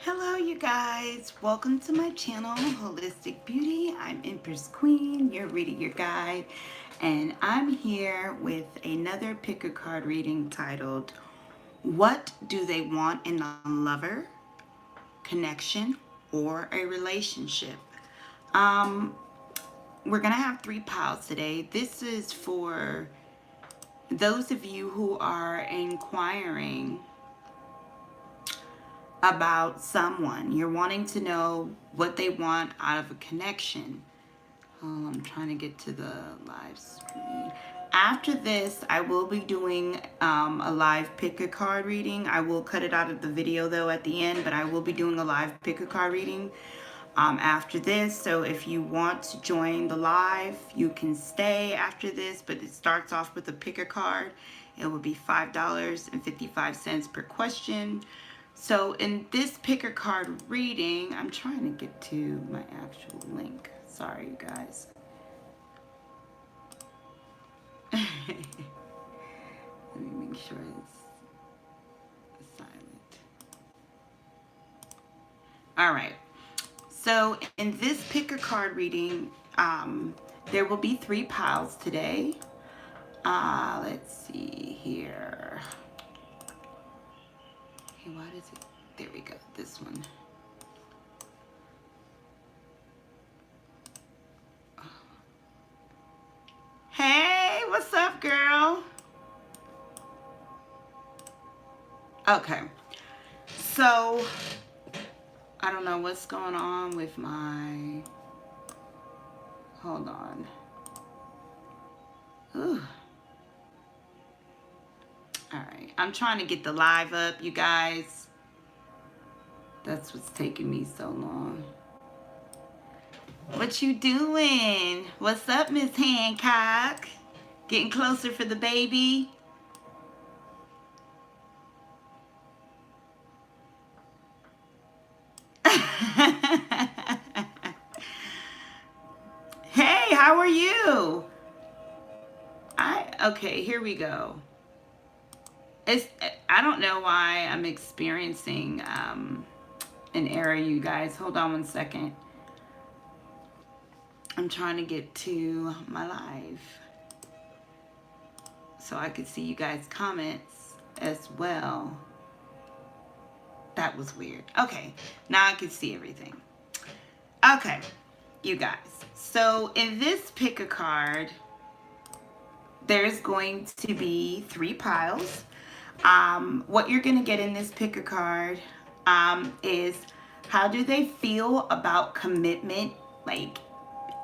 Hello you guys, welcome to my channel, Wholistic Beauty. I'm Empress Queen, your reader, your guide, and I'm here with another pick a card reading titled, What Do They Want in a Lover, Connection, or a Relationship? We're gonna have 3 piles today. This is for those of you who are inquiring about someone. You're wanting to know what they want out of a connection. Oh, I'm trying to get to the live screen. After this, I will be doing a live pick a card reading. I will cut it out of the video though at the end, but I will be doing a live pick a card reading after this. So if you want to join the live, you can stay after this, but it starts off with a pick a card. It will be $5.55 per question. So in this pick a card reading, I'm trying to get to my actual link. Sorry, you guys. Let me make sure it's silent. All right. So in this pick a card reading, there will be 3 piles today. Let's see here. Hey, what is it? There we go. This one. Hey, what's up, girl? Okay. So, I don't know what's going on with my... Hold on. Ooh. Alright, I'm trying to get the live up, you guys. That's what's taking me so long. What you doing? What's up, Miss Hancock? Getting closer for the baby? Hey, how are you? Okay, here we go. I don't know why I'm experiencing an error, you guys. Hold on one second. I'm trying to get to my live so I could see you guys' comments as well. That was weird. Okay, now I can see everything. Okay, you guys. So in this pick a card, there's going to be 3 piles. What you're going to get in this pick a card is how do they feel about commitment, like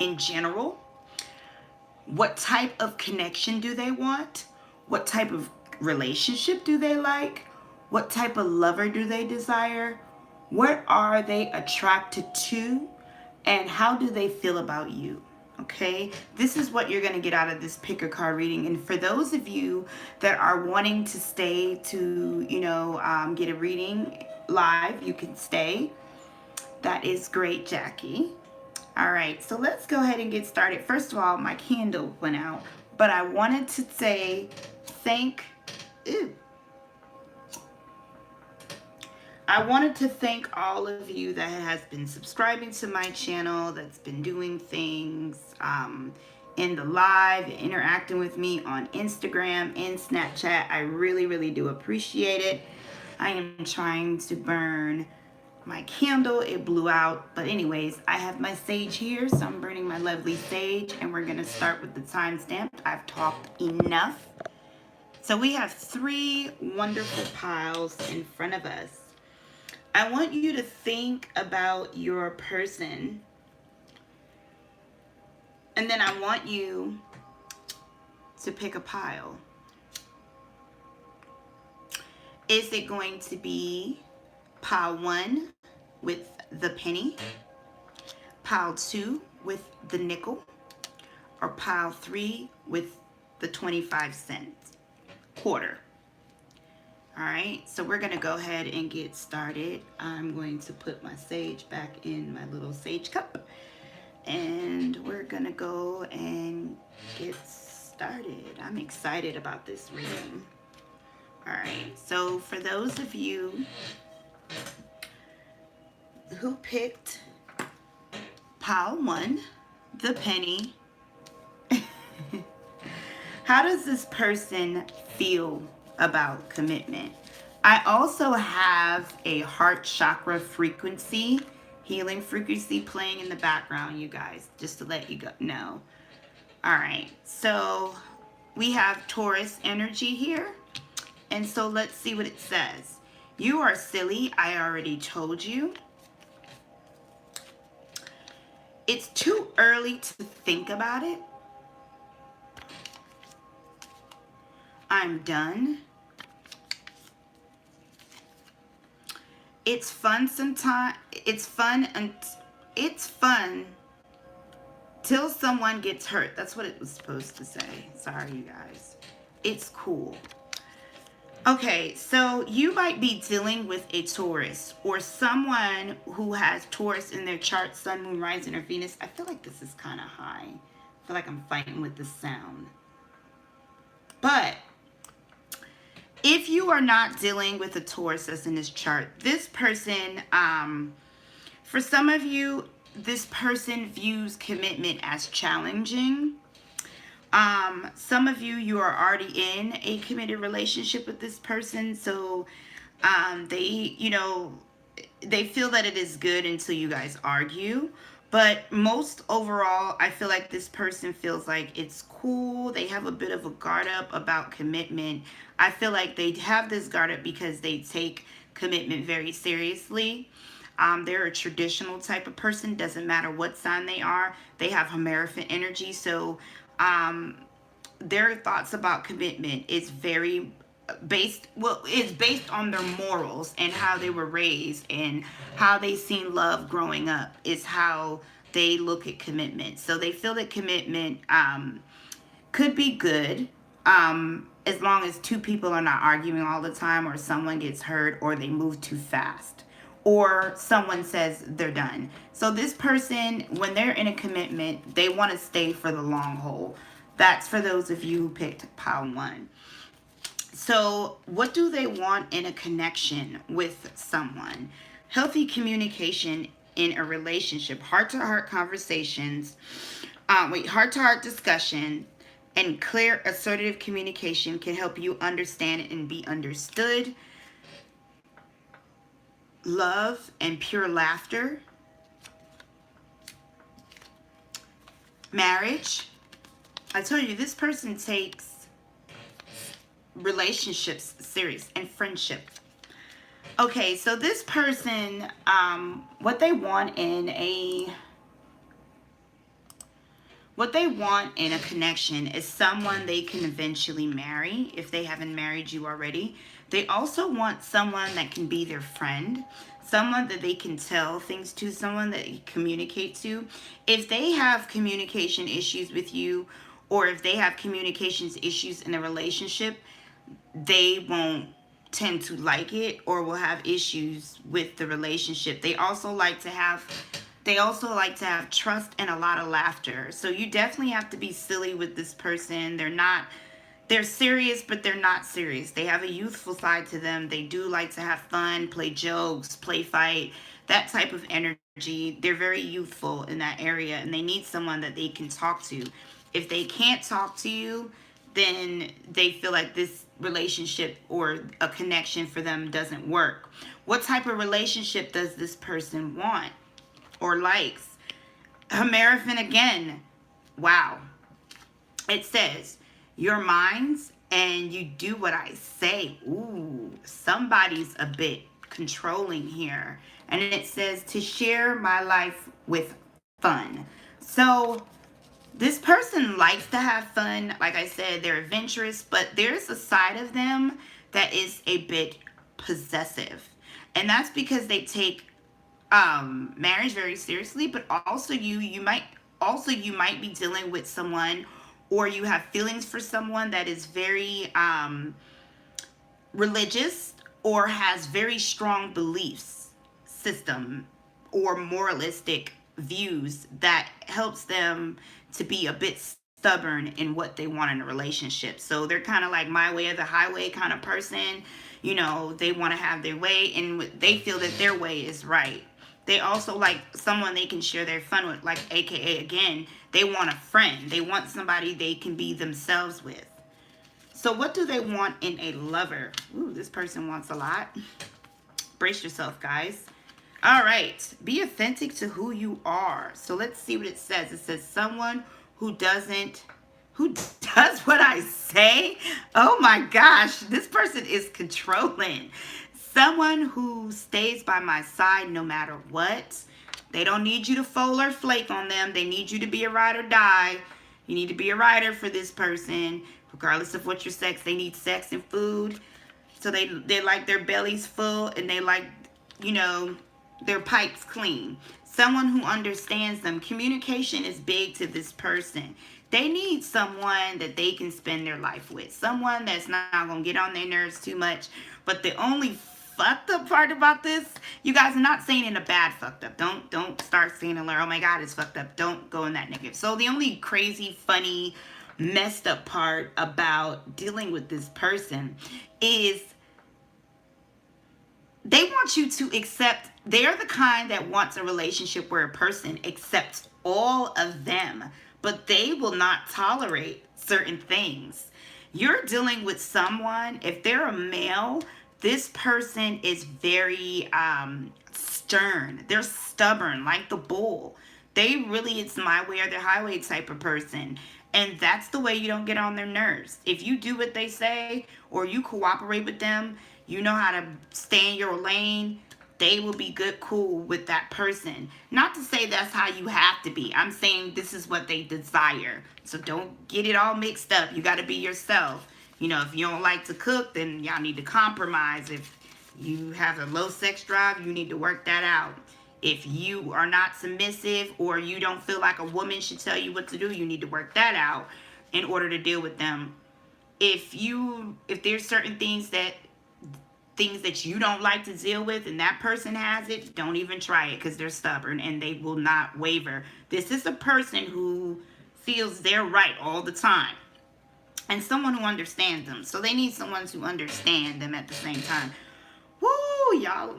in general? What type of connection do they want? What type of relationship do they like? What type of lover do they desire? What are they attracted to? And how do they feel about you? Okay, this is what you're going to get out of this pick a card reading. And for those of you that are wanting to stay to, you know, get a reading live, you can stay. That is great, Jackie. All right, so let's go ahead and get started. First of all, my candle went out, but I wanted to say I wanted to thank all of you that has been subscribing to my channel, that's been doing things in the live, interacting with me on Instagram and Snapchat. I really, really do appreciate it. I am trying to burn my candle. It blew out. But anyways, I have my sage here, so I'm burning my lovely sage, and we're going to start with the timestamp. I've talked enough. So we have 3 wonderful piles in front of us. I want you to think about your person, and then I want you to pick a pile. Is it going to be pile 1 with the penny, pile 2 with the nickel, or pile 3 with the 25-cent quarter? All right, so we're gonna go ahead and get started. I'm going to put my sage back in my little sage cup, and we're gonna go and get started. I'm excited about this reading. All right, so for those of you who picked pile 1, the penny. How does this person feel about commitment? I also have a heart chakra frequency, healing frequency playing in the background, you guys, just to let you know. All right, so we have Taurus energy here. And so let's see what it says. You are silly, I already told you. It's too early to think about it. I'm done. It's fun sometimes. It's fun till someone gets hurt. That's what it was supposed to say. Sorry, you guys. It's cool. Okay, so you might be dealing with a Taurus or someone who has Taurus in their chart, Sun, Moon, Rising, or Venus. I feel like this is kind of high. I feel like I'm fighting with the sound. But if you are not dealing with a Taurus that's in this chart, this person, for some of you, this person views commitment as challenging. Some of you, you are already in a committed relationship with this person. So they, you know, they feel that it is good until you guys argue. But most overall, I feel like this person feels like it's cool. They have a bit of a guard up about commitment. I feel like they have this guard up because they take commitment very seriously. They're a traditional type of person. Doesn't matter what sign they are. They have Hierophant energy. So their thoughts about commitment is very it's based on their morals and how they were raised and how they seen love growing up is how they look at commitment. So they feel that commitment could be good as long as two people are not arguing all the time, or someone gets hurt, or they move too fast, or someone says they're done. So this person, when they're in a commitment, they want to stay for the long haul. That's for those of you who picked pile 1. So what do they want in a connection with someone? Healthy communication in a relationship, heart-to-heart conversations, heart-to-heart discussion, and clear assertive communication can help you understand and be understood. Love and pure laughter. Marriage. I told you, this person takes relationships serious, and friendship. Okay, so this person, what they want in a connection is someone they can eventually marry if they haven't married you already. They also want someone that can be their friend, someone that they can tell things to, someone that you communicate to. If they have communication issues with you, or if they have communications issues in a relationship, they won't tend to like it, or will have issues with the relationship. They also like to have trust and a lot of laughter. So you definitely have to be silly with this person. They're serious, but they're not serious. They have a youthful side to them. They do like to have fun, play jokes, play fight, that type of energy. They're very youthful in that area, and they need someone that they can talk to. If they can't talk to you, then they feel like this relationship or a connection for them doesn't work. What type of relationship does this person want or likes? Hierophant again. Wow. It says, you're mine and you do what I say. Ooh, somebody's a bit controlling here. And it says to share my life with fun. So this person likes to have fun. Like I said, they're adventurous, but there's a side of them that is a bit possessive. And that's because they take marriage very seriously, but also you might be dealing with someone, or you have feelings for someone that is very religious, or has very strong beliefs system or moralistic views that helps them to be a bit stubborn in what they want in a relationship. So they're kind of like my way or the highway kind of person. You know, they want to have their way, and they feel that their way is right. They also like someone they can share their fun with, like AKA again, they want a friend. They want somebody they can be themselves with. So what do they want in a lover? Ooh, this person wants a lot. Brace yourself, guys. All right. Be authentic to who you are. So let's see what it says. It says someone who does what I say. Oh my gosh. This person is controlling. Someone who stays by my side no matter what. They don't need you to fold or flake on them. They need you to be a ride or die. You need to be a rider for this person. Regardless of what your sex. They need sex and food. So they like their bellies full, and they like, you know, their pipes clean. Someone who understands them. Communication is big to this person. They need someone that they can spend their life with. Someone that's not going to get on their nerves too much. But the only fucked up part about this, you guys, are not saying in a bad fucked up. Don't start saying alert, oh my God, it's fucked up. Don't go in that negative. So the only crazy, funny, messed up part about dealing with this person is they want you to accept. They're the kind that wants a relationship where a person accepts all of them, but they will not tolerate certain things. You're dealing with someone, if they're a male, this person is very stern. They're stubborn, like the bull. They really, it's my way or the highway type of person. And that's the way you don't get on their nerves. If you do what they say or you cooperate with them, you know how to stay in your lane, they will be good, cool with that person. Not to say that's how you have to be. I'm saying this is what they desire. So don't get it all mixed up. You got to be yourself. You know, if you don't like to cook, then y'all need to compromise. If you have a low sex drive, you need to work that out. If you are not submissive or you don't feel like a woman should tell you what to do, you need to work that out in order to deal with them. If there's certain things that you don't like to deal with and that person has it, don't even try it, because they're stubborn and they will not waver. This is a person who feels they're right all the time and someone who understands them. So they need someone to understand them at the same time. Woo, y'all.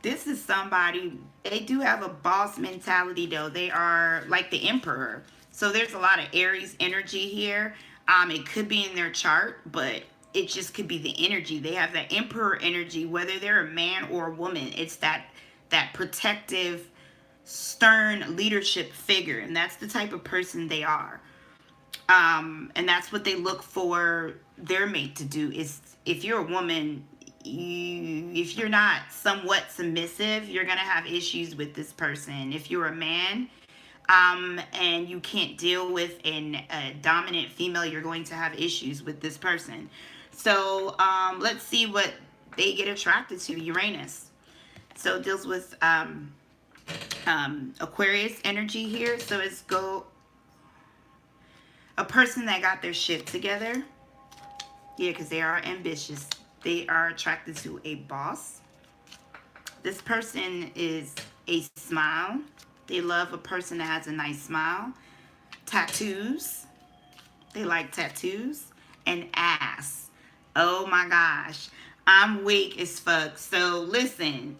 This is somebody, they do have a boss mentality though. They are like the emperor. So there's a lot of Aries energy here. It could be in their chart, but it just could be the energy. They have that emperor energy, whether they're a man or a woman. It's that protective, stern leadership figure. And that's the type of person they are. And that's what they look for their mate to do. Is if you're a woman, if you're not somewhat submissive, you're going to have issues with this person. If you're a man, and you can't deal with a dominant female, you're going to have issues with this person. So let's see what they get attracted to. Uranus. So it deals with Aquarius energy here. So it's a person that got their shit together. Yeah, because they are ambitious. They are attracted to a boss. This person is a smile. They love a person that has a nice smile. Tattoos. They like tattoos. And ass. Oh my gosh. I'm weak as fuck. So listen.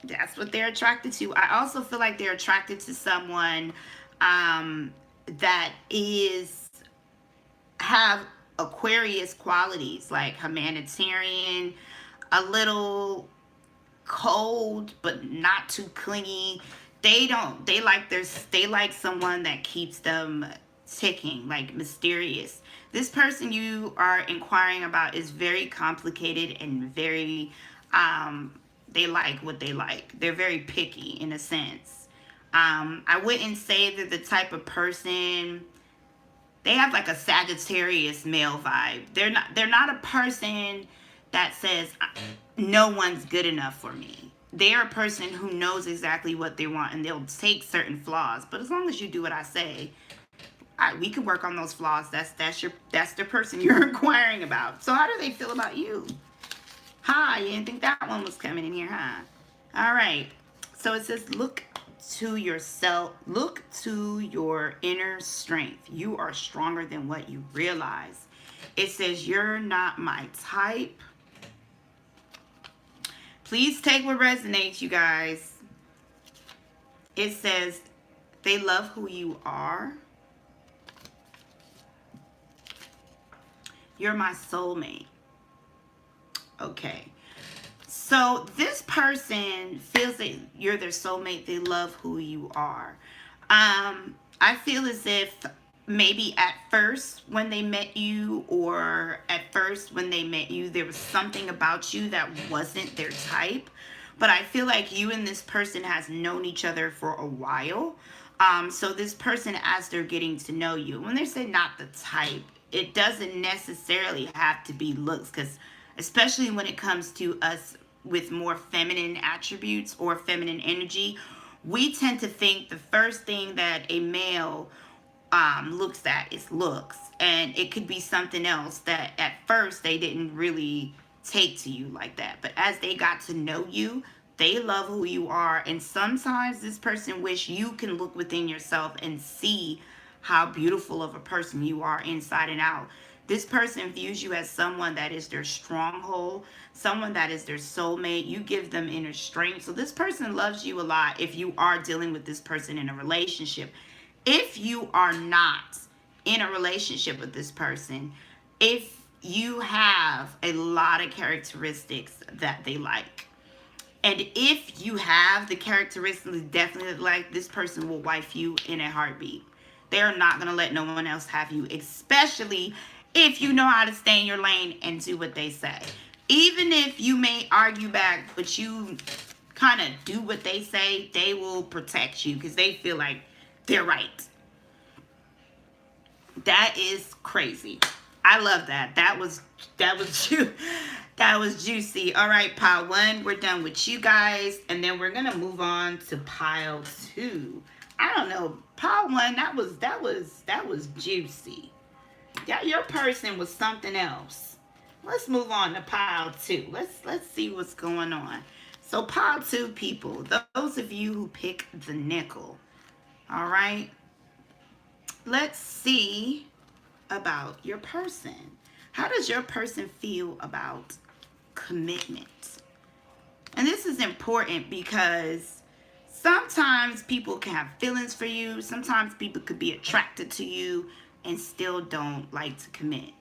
That's what they're attracted to. I also feel like they're attracted to someone that have Aquarius qualities, like humanitarian, a little cold but not too clingy. They like someone that keeps them ticking, like mysterious. This person you are inquiring about is very complicated and very they like what they like. They're very picky in a sense. I wouldn't say they're the type of person. They have like a Sagittarius male vibe. They're not a person that says no one's good enough for me. They're a person who knows exactly what they want, and they'll take certain flaws. But as long as you do what I say, we can work on those flaws. That's the person you're inquiring about. So how do they feel about you? Hi, you didn't think that one was coming in here, huh? All right. So it says, look to yourself. Look to your inner strength. You are stronger than what you realize. It says, you're not my type. Please take what resonates, you guys. It says they love who you are. You're my soulmate. Okay. So this person feels that you're their soulmate. They love who you are. I feel as if maybe at first when they met you, or at first when they met you, there was something about you that wasn't their type. But I feel like you and this person has known each other for a while. So this person, as they're getting to know you, when they say not the type, it doesn't necessarily have to be looks, because especially when it comes to us with more feminine attributes or feminine energy, we tend to think the first thing that a male looks at is looks, and it could be something else that at first they didn't really take to you like that. But as they got to know you, they love who you are, and sometimes this person wish you can look within yourself and see how beautiful of a person you are inside and out. This person views you as someone that is their stronghold, someone that is their soulmate. You give them inner strength. So this person loves you a lot if you are dealing with this person in a relationship. If you are not in a relationship with this person, if you have a lot of characteristics that they like, and if you have the characteristics definitely like, this person will wife you in a heartbeat. They are not going to let no one else have you, especially if you know how to stay in your lane and do what they say. Even if you may argue back, but you kind of do what they say, they will protect you because they feel like they're right. That is crazy. I love that. That was juicy. All right, pile 1, we're done with you guys, and then we're gonna move on to pile 2. I don't know, pile 1, that was juicy. Yeah, your person was something else. Let's move on to pile 2. Let's see what's going on. So pile 2 people, those of you who pick the nickel. All right. Let's see about your person. How does your person feel about commitment? And this is important because sometimes people can have feelings for you. Sometimes people could be attracted to you and still don't like to commit.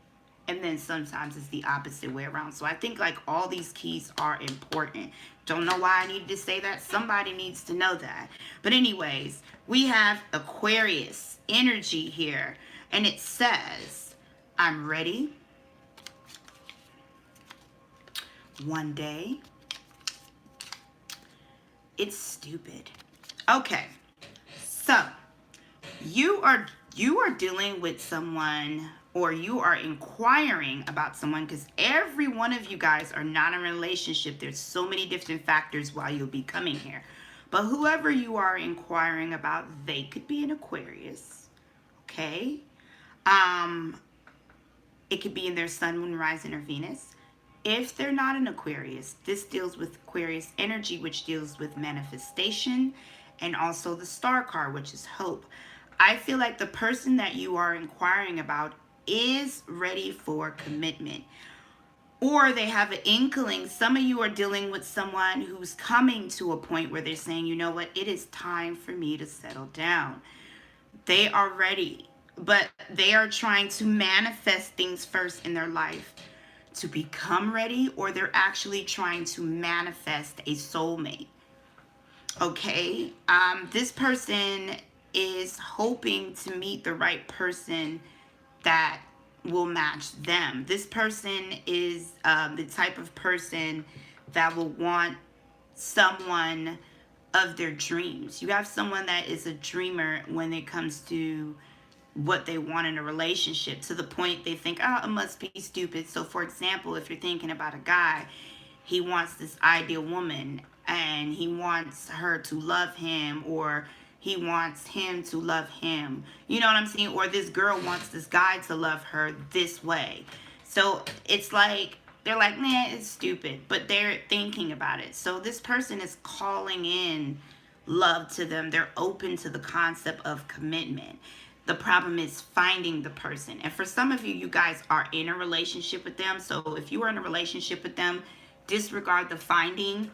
And then sometimes it's the opposite way around. So I think like all these keys are important. Don't know why I needed to say that. Somebody needs to know that. But anyways, we have Aquarius energy here. And it says, I'm ready. One day. It's stupid. Okay. So you are dealing with someone, or you are inquiring about someone, because every one of you guys are not in a relationship. There's so many different factors why you'll be coming here. But whoever you are inquiring about, they could be an Aquarius. Okay? It could be in their sun, moon, rising, or Venus. If they're not an Aquarius, this deals with Aquarius energy, which deals with manifestation, and also the star card, which is hope. I feel like the person that you are inquiring about is ready for commitment, or they have an inkling. Some of you are dealing with someone who's coming to a point where they're saying, you know what, it is time for me to settle down. They are ready, but they are trying to manifest things first in their life to become ready, or they're actually trying to manifest a soulmate. Okay, this person is hoping to meet the right person that will match them. This person is the type of person that will want someone of their dreams. You have someone that is a dreamer when it comes to what they want in a relationship, to the point they think, oh, it must be stupid. So for example, if you're thinking about a guy, he wants this ideal woman and he wants her to love him, or he wants him to love him. You know what I'm saying? Or this girl wants this guy to love her this way. So it's like, they're like, nah, it's stupid, but they're thinking about it. So this person is calling in love to them. They're open to the concept of commitment. The problem is finding the person. And for some of you, you guys are in a relationship with them. So if you are in a relationship with them, disregard the finding.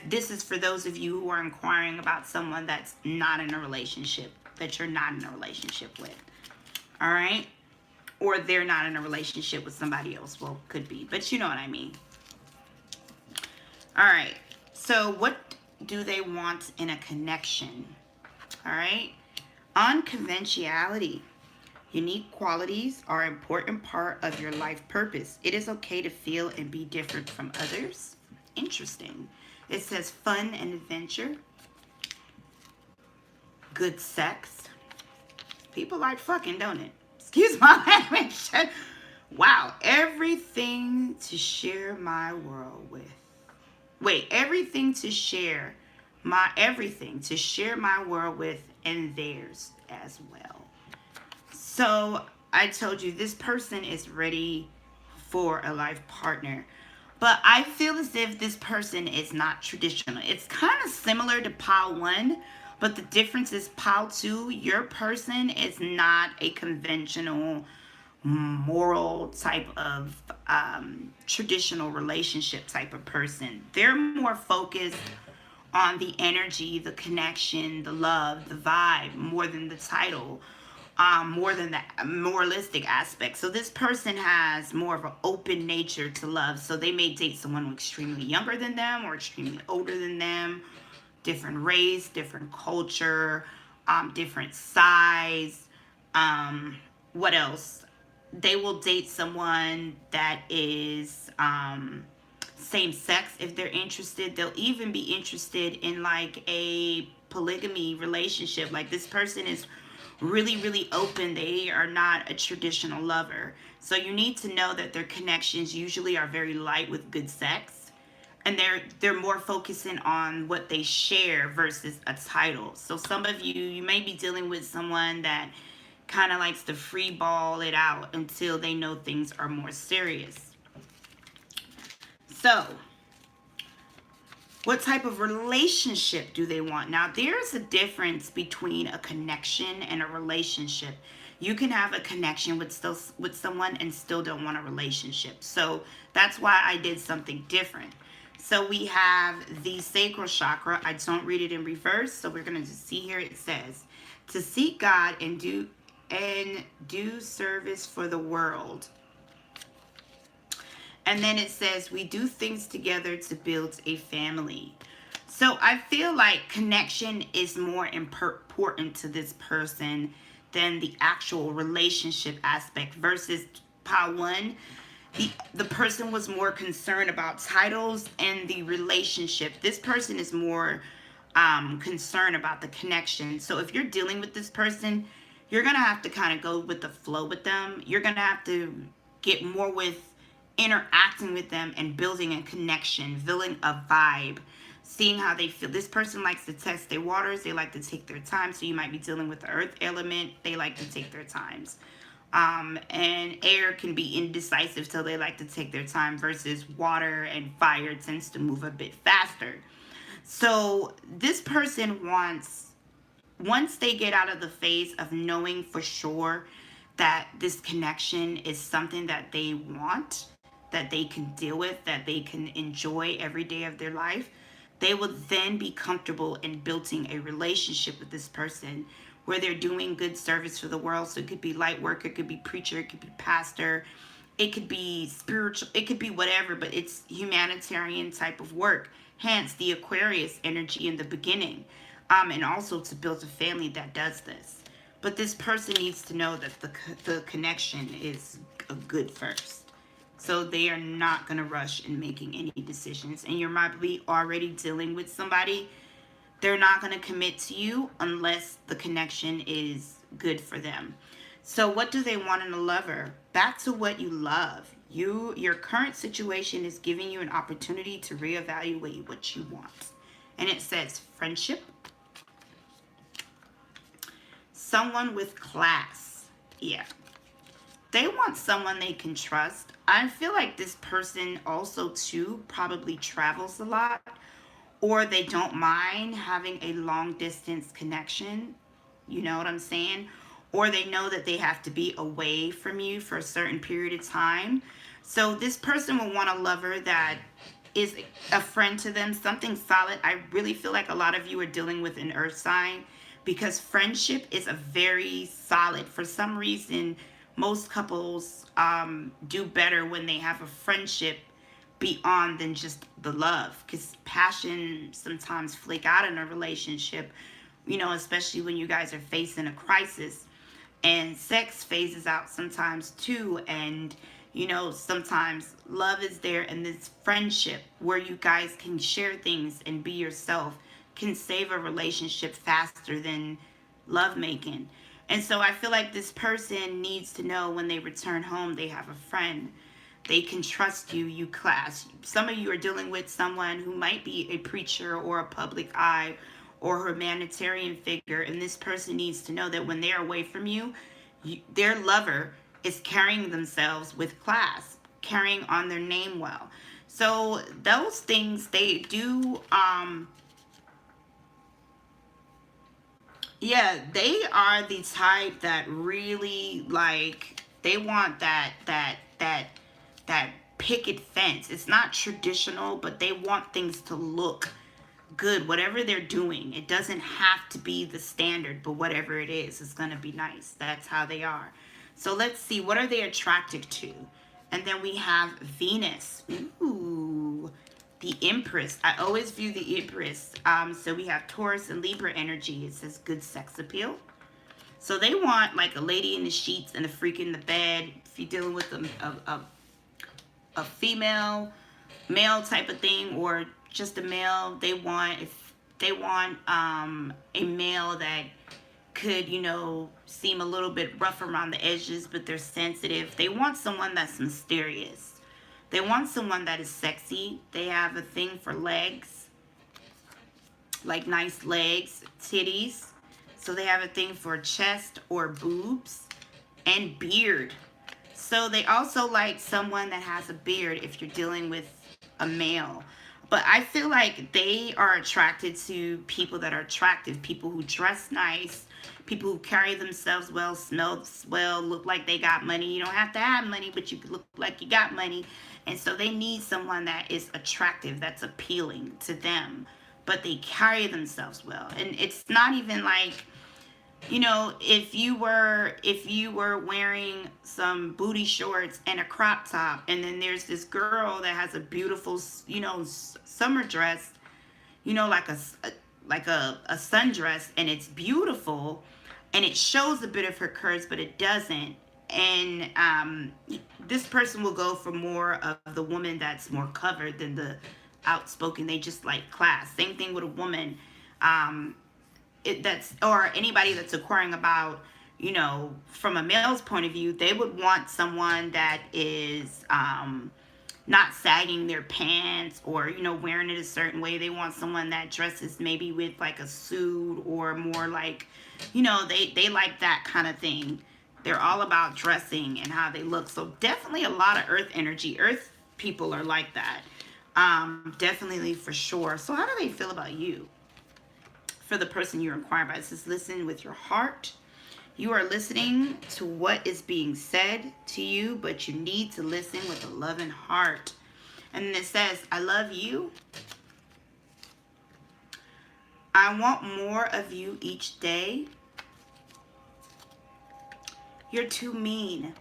This is for those of you who are inquiring about someone that's not in a relationship, that you're not in a relationship with. All right? Or they're not in a relationship with somebody else. Well, could be, but you know what I mean. All right. So what do they want in a connection? All right? Unconventionality. Unique qualities are an important part of your life purpose. It is okay to feel and be different from others. Interesting. It says fun and adventure. Good sex. People like fucking, don't it? Excuse my language. Wow. Everything to share my world with. Wait, everything to share my world with, and theirs as well. So I told you this person is ready for a life partner. But I feel as if this person is not traditional. It's kind of similar to pile 1, but the difference is pile 2, your person is not a conventional moral type of traditional relationship type of person. They're more focused on the energy, the connection, the love, the vibe, more than the title. More than the moralistic aspect. So this person has more of an open nature to love. So they may date someone extremely younger than them or extremely older than them. Different race, different culture, different size. What else? They will date someone that is same sex if they're interested. They'll even be interested in like a polygamy relationship. Like this person is really open. They are not a traditional lover. So you need to know that their connections usually are very light with good sex, and they're more focusing on what they share versus a title. So some of you may be dealing with someone that kind of likes to free ball it out until they know things are more serious. So what type of relationship do they want? Now, there's a difference between a connection and a relationship. You can have a connection with someone and still don't want a relationship. So that's why I did something different. So we have the sacral chakra. I don't read it in reverse, so we're going to see here. It says, to seek God and do service for the world. And then it says, we do things together to build a family. So I feel like connection is more important to this person than the actual relationship aspect versus pile 1. The person was more concerned about titles and the relationship. This person is more concerned about the connection. So if you're dealing with this person, you're going to have to kind of go with the flow with them. You're going to have to get more with interacting with them and building a connection, building a vibe, seeing how they feel. This person likes to test their waters. They like to take their time. So you might be dealing with the earth element. They like to take their times. And air can be indecisive, so they like to take their time, versus water and fire tends to move a bit faster. So this person wants, once they get out of the phase of knowing for sure that this connection is something that they want, that they can deal with, that they can enjoy every day of their life, they will then be comfortable in building a relationship with this person where they're doing good service for the world. So it could be light work, it could be preacher, it could be pastor, it could be spiritual, it could be whatever, but it's humanitarian type of work. Hence the Aquarius energy in the beginning. And also to build a family that does this. But this person needs to know that the connection is good first. So they are not going to rush in making any decisions. And you're probably already dealing with somebody. They're not going to commit to you unless the connection is good for them. So what do they want in a lover? Back to what you love. Your current situation is giving you an opportunity to reevaluate what you want. And it says friendship. Someone with class. Yeah. They want someone they can trust. I feel like this person also too probably travels a lot, or they don't mind having a long distance connection. You know what I'm saying? Or they know that they have to be away from you for a certain period of time. So this person will want a lover that is a friend to them, something solid. I really feel like a lot of you are dealing with an earth sign, because friendship is a very solid. For some reason, most couples do better when they have a friendship beyond than just the love, because passion sometimes flake out in a relationship, you know, especially when you guys are facing a crisis. And sex phases out sometimes too, and you know, sometimes love is there, and this friendship where you guys can share things and be yourself can save a relationship faster than love making. And so I feel like this person needs to know when they return home they have a friend. They can trust you, you class. Some of you are dealing with someone who might be a preacher or a public eye or a humanitarian figure, and this person needs to know that when they're away from you, their lover is carrying themselves with class, carrying on their name well. So those things, they do, yeah, they are the type that really, like, they want that picket fence. It's not traditional, but they want things to look good. Whatever they're doing, it doesn't have to be the standard, but whatever it is, it's going to be nice. That's how they are. So let's see, what are they attracted to? And then we have Venus. Ooh, the Empress. I always view the Empress. So we have Taurus and Libra energy. It says good sex appeal. So they want like a lady in the sheets and a freak in the bed. If you're dealing with a female, male type of thing, or just a male, they want, if they want a male that could, you know, seem a little bit rough around the edges, but they're sensitive. They want someone that's mysterious. They want someone that is sexy. They have a thing for legs, like nice legs, titties. So they have a thing for chest or boobs, and beard. So they also like someone that has a beard if you're dealing with a male. But I feel like they are attracted to people that are attractive, people who dress nice, people who carry themselves well, smell well, look like they got money. You don't have to have money, but you look like you got money. And so they need someone that is attractive, that's appealing to them, but they carry themselves well. And it's not even like, you know, if you were wearing some booty shorts and a crop top, and then there's this girl that has a beautiful, you know, summer dress, you know, like a sundress, and it's beautiful, and it shows a bit of her curves, but it doesn't. And this person will go for more of the woman that's more covered than the outspoken. They just like class. Same thing with a woman. Or anybody that's inquiring about, you know, from a male's point of view, they would want someone that is not sagging their pants, or, you know, wearing it a certain way. They want someone that dresses maybe with like a suit, or more like, you know, they like that kind of thing. They're all about dressing and how they look. So definitely a lot of earth energy. Earth people are like that. Definitely, for sure. So how do they feel about you? For the person you're inquiring about, it says listen with your heart. You are listening to what is being said to you, but you need to listen with a loving heart. And then it says, I love you. I want more of you each day. You're too mean.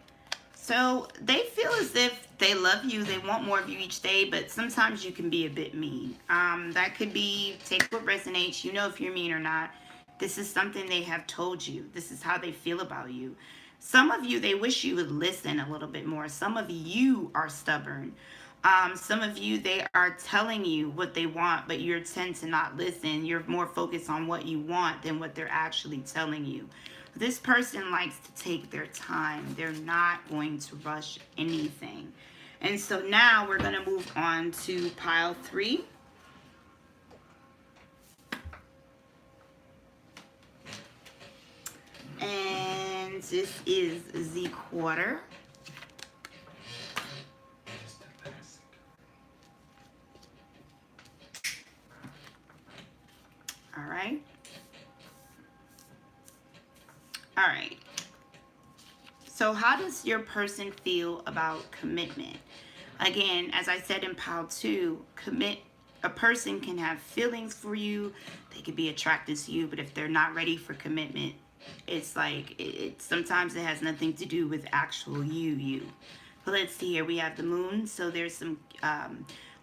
So they feel as if they love you, they want more of you each day, but sometimes you can be a bit mean. That could be, take what resonates. You know if you're mean or not. This is something they have told you. This is how they feel about you. Some of you, they wish you would listen a little bit more. Some of you are stubborn. Some of you, they are telling you what they want, but you tend to not listen. You're more focused on what you want than what they're actually telling you. This person likes to take their time. They're not going to rush anything. And so now we're going to move on to pile 3. And this is the quarter. All right. All right. So how does your person feel about commitment? Again, as I said in pile 2, a person can have feelings for you. They could be attracted to you, but if they're not ready for commitment, it's like sometimes it has nothing to do with actual you. But let's see here. We have the moon. So there's some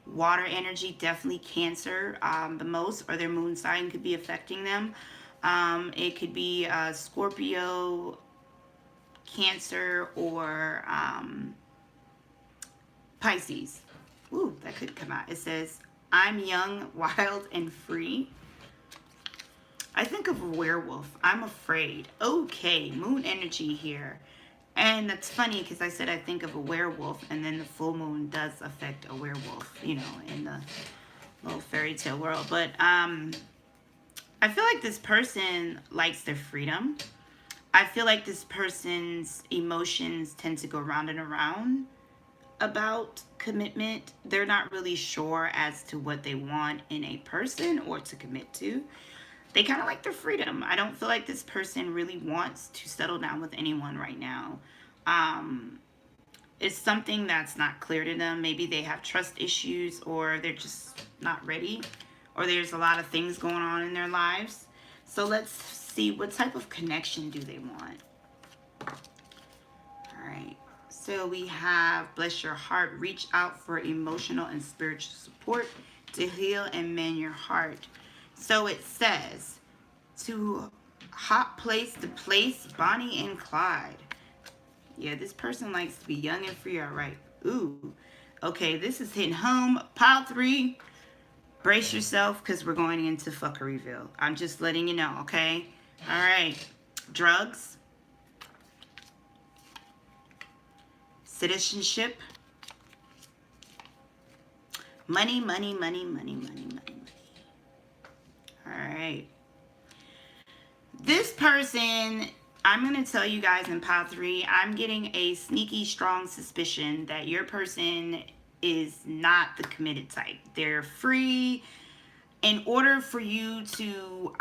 water energy, definitely Cancer the most, or their moon sign could be affecting them. It could be Scorpio, Cancer, or Pisces. Ooh, that could come out. It says, I'm young, wild, and free. I think of a werewolf. I'm afraid. Okay, moon energy here. And that's funny because I said I think of a werewolf, and then the full moon does affect a werewolf, you know, in the little fairy tale world. But I feel like this person likes their freedom. I feel like this person's emotions tend to go round and around about commitment. They're not really sure as to what they want in a person or to commit to. They kind of like their freedom. I don't feel like this person really wants to settle down with anyone right now. It's something that's not clear to them. Maybe they have trust issues, or they're just not ready, or there's a lot of things going on in their lives. So let's see, what type of connection do they want? All right. So we have, bless your heart, reach out for emotional and spiritual support to heal and mend your heart. So it says, to hot place to place, Bonnie and Clyde. Yeah, this person likes to be young and free, all right. Ooh, okay, this is hitting home. Pile 3, brace yourself because we're going into fuckeryville. I'm just letting you know, okay? All right, drugs, citizenship, money, money, money, money, money, money, money. All right. This person, I'm going to tell you guys in pile 3, I'm getting a sneaky, strong suspicion that your person is not the committed type. They're free. In order for you to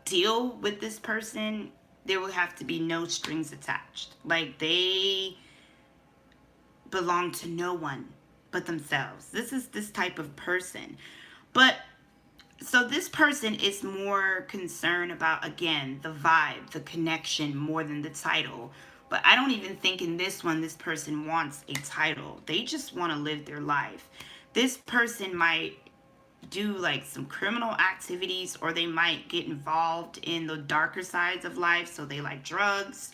deal with this person, there will have to be no strings attached. Like, they belong to no one but themselves. This is this type of person. But so this person is more concerned about, again, the vibe, the connection, more than the title. But I don't even think in this one, this person wants a title. They just want to live their life. This person might do like some criminal activities, or they might get involved in the darker sides of life. So they like drugs,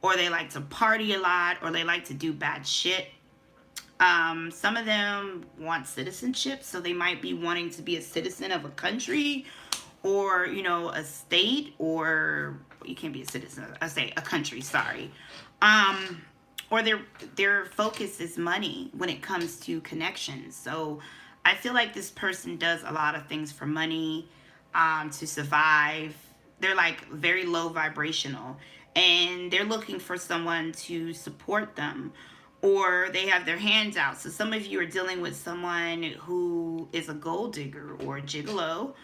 or they like to party a lot, or they like to do bad shit. Some of them want citizenship, so they might be wanting to be a citizen of a country, or, you know, a state, or you can't be a citizen, I say a country, sorry. Or their focus is money when it comes to connections. So I feel like this person does a lot of things for money, to survive. They're like very low vibrational, and they're looking for someone to support them, or they have their hands out. So some of you are dealing with someone who is a gold digger or a gigolo,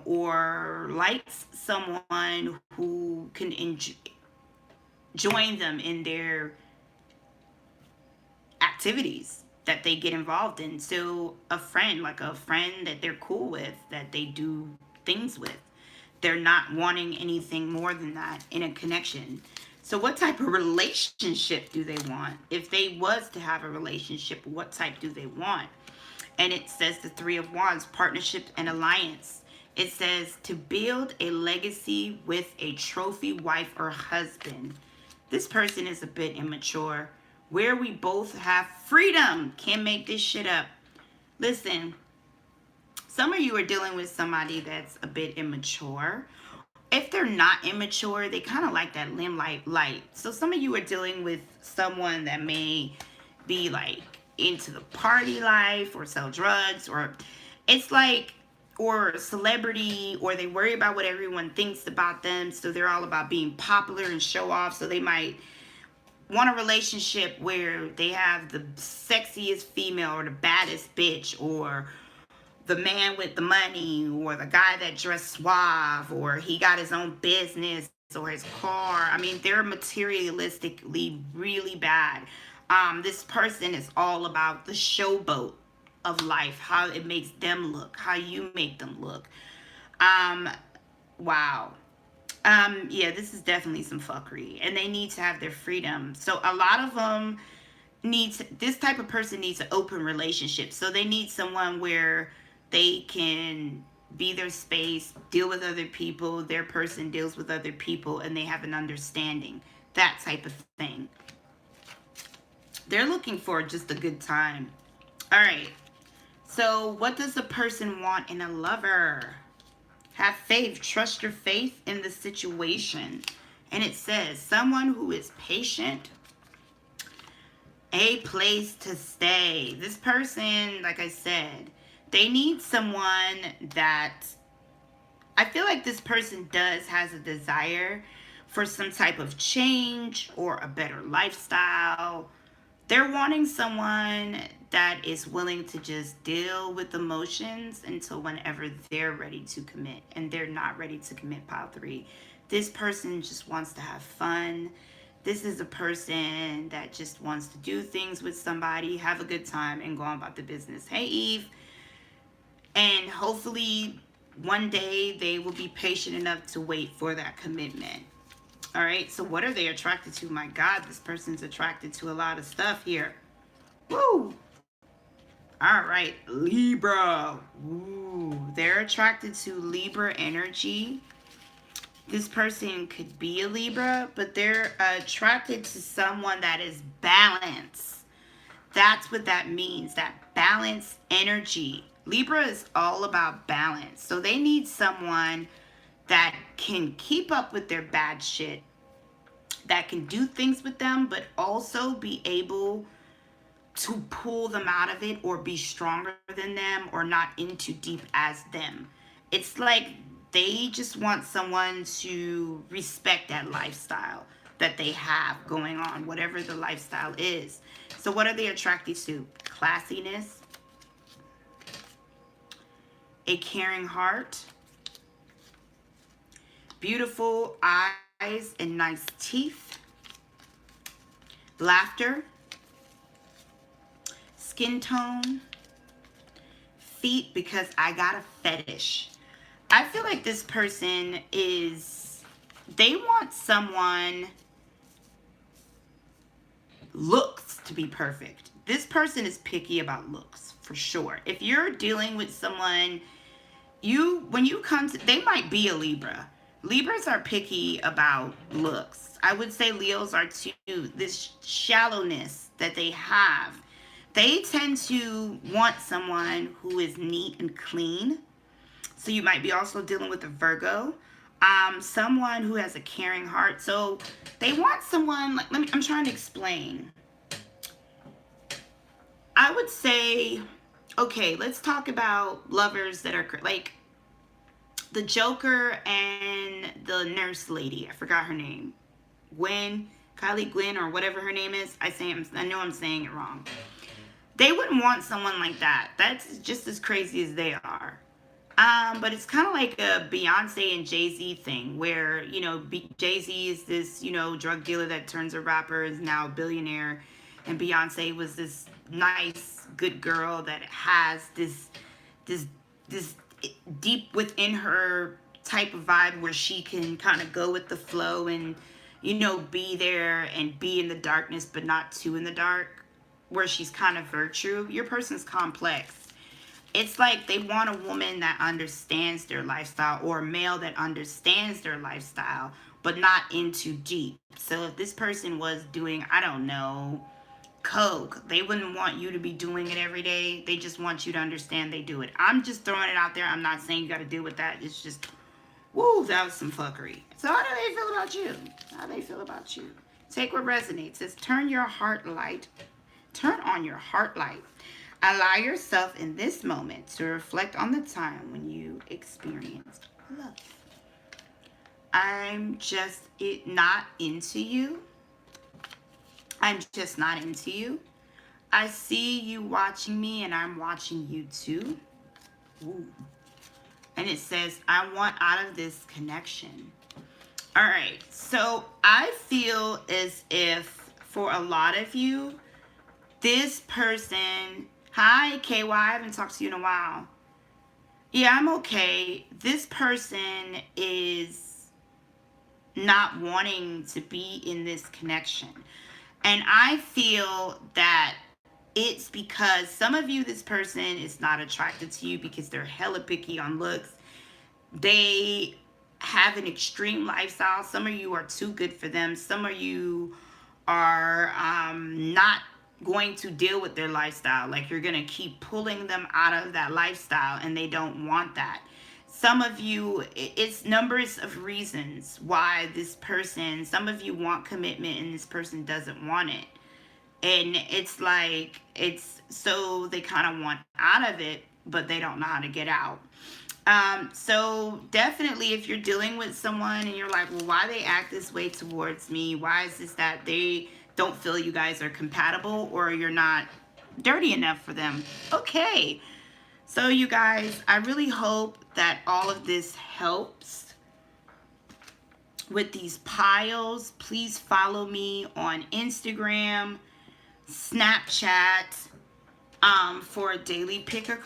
or likes someone who can join them in their activities that they get involved in. So a friend, like a friend that they're cool with, that they do things with. They're not wanting anything more than that in a connection. So what type of relationship do they want? If they was to have a relationship, what type do they want? And it says the 3 of Wands, partnership and alliance. It says to build a legacy with a trophy wife or husband. This person is a bit immature. Where we both have freedom. Can't make this shit up. Listen, some of you are dealing with somebody that's a bit immature. If they're not immature, they kind of like that limelight light. So some of you are dealing with someone that may be like into the party life, or sell drugs, or it's like, or celebrity, or they worry about what everyone thinks about them. So they're all about being popular and show off. So they might want a relationship where they have the sexiest female, or the baddest bitch, or the man with the money, or the guy that dressed suave, or he got his own business, or his car. I mean, they're materialistically really bad. This person is all about the showboat of life, how it makes them look, how you make them look. Wow. Yeah, this is definitely some fuckery, and they need to have their freedom. So a lot of them this type of person needs an open relationship. So they need someone where they can be their space, deal with other people, their person deals with other people, and they have an understanding. That type of thing. They're looking for just a good time. All right. So what does a person want in a lover? Have faith. Trust your faith in the situation. And it says, someone who is patient, a place to stay. This person, like I said, they need someone that, I feel like this person has a desire for some type of change or a better lifestyle. They're wanting someone that is willing to just deal with emotions until whenever they're ready to commit. And they're not ready to commit, pile 3. This person just wants to have fun. This is a person that just wants to do things with somebody, have a good time, and go on about the business. Hey, Eve. And hopefully one day they will be patient enough to wait for that commitment. All right, so what are they attracted to? My God, this person's attracted to a lot of stuff here. Woo! All right, Libra. Ooh, they're attracted to Libra energy. This person could be a Libra, but they're attracted to someone that is balanced. That's what that means, that balanced energy. Libra is all about balance. So they need someone that can keep up with their bad shit, that can do things with them, but also be able to pull them out of it or be stronger than them or not in too deep as them. It's like they just want someone to respect that lifestyle that they have going on, whatever the lifestyle is. So what are they attracted to? Classiness, a caring heart, beautiful eyes and nice teeth, laughter, skin tone, feet, because I got a fetish. I feel like this person they want someone looks to be perfect. This person is picky about looks for sure. If you're dealing with someone, when you come to, they might be a Libra. Libras are picky about looks. I would say Leos are too. This shallowness that they have, they tend to want someone who is neat and clean. So you might be also dealing with a Virgo. Someone who has a caring heart. So they want someone, like, I'm trying to explain. I would say, okay, let's talk about lovers that are like the Joker and the nurse lady. I forgot her name. Kylie Gwen, or whatever her name is. I know I'm saying it wrong. They wouldn't want someone like that. That's just as crazy as they are. But it's kind of like a Beyonce and Jay-Z thing where, Jay-Z is this, drug dealer that turns a rapper, is now a billionaire. And Beyonce was this nice, good girl that has this deep within her type of vibe where she can kind of go with the flow and, be there and be in the darkness, but not too in the dark, where she's kind of virtue. Your person's complex. It's like they want a woman that understands their lifestyle, or a male that understands their lifestyle, but not in too deep. So if this person was doing, I don't know, coke, they wouldn't want you to be doing it every day. They just want you to understand they do it. I'm just throwing it out there. I'm not saying you got to deal with that. It's just, woo, that was some fuckery. So how do they feel about you? How do they feel about you? Take what resonates. It says, turn on your heart light. Allow yourself in this moment to reflect on the time when you experienced love. I'm just not into you. I'm just not into you. I see you watching me and I'm watching you too. Ooh. And it says, I want out of this connection. All right, so I feel as if for a lot of you, this person, hi KY, I haven't talked to you in a while. Yeah, I'm okay. This person is not wanting to be in this connection. And I feel that it's because some of you, this person is not attracted to you because they're hella picky on looks. They have an extreme lifestyle. Some of you are too good for them. Some of you are not going to deal with their lifestyle. Like, you're going to keep pulling them out of that lifestyle, and they don't want that. Some of you, it's numbers of reasons why this person, some of you want commitment and this person doesn't want it. And it's like, it's so they kind of want out of it, but they don't know how to get out. So definitely, if you're dealing with someone and you're like, well, why they act this way towards me? Why is this that they don't feel you guys are compatible, or you're not dirty enough for them? Okay. So you guys, I really hope that all of this helps with these piles. Please follow me on Instagram, Snapchat, for a daily pick a card